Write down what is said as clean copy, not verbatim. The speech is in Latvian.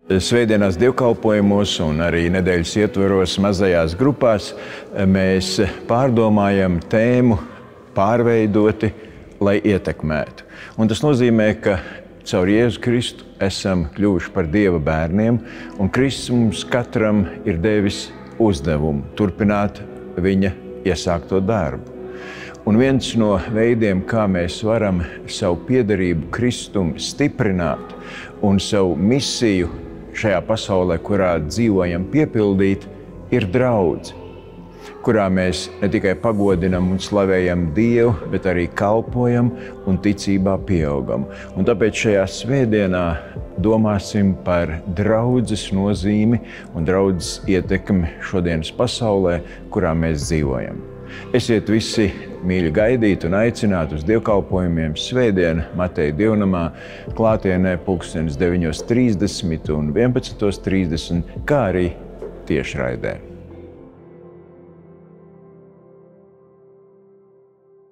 Svētdienās dievkalpojumos un arī nedēļas ietvaros mazajās grupās mēs pārdomājam tēmu pārveidoti, lai ietekmētu. Un tas nozīmē, ka caur Jēzu Kristu esam kļuvuši par Dieva bērniem, un Kristus mums katram ir devis uzdevumu turpināt viņa iesākto darbu. Un viens no veidiem, kā mēs varam savu piederību Kristum stiprināt un savu misiju šajā pasaulē, kurā dzīvojam, piepildīt, ir draudze, kurā mēs ne tikai pagodinam un slavējam Dievu, bet arī kalpojam un ticībā pieaugam. Un tāpēc šajā svētdienā domāsim par draudzes nozīmi un draudzes ietekmi šodienas pasaulē, kurā mēs dzīvojam. Esiet visi mīļi gaidīti un aicināti uz dievkalpojumiem svētdien Mateja dievnamā klātienē 9:30 un 11:30, kā arī tiešraidē.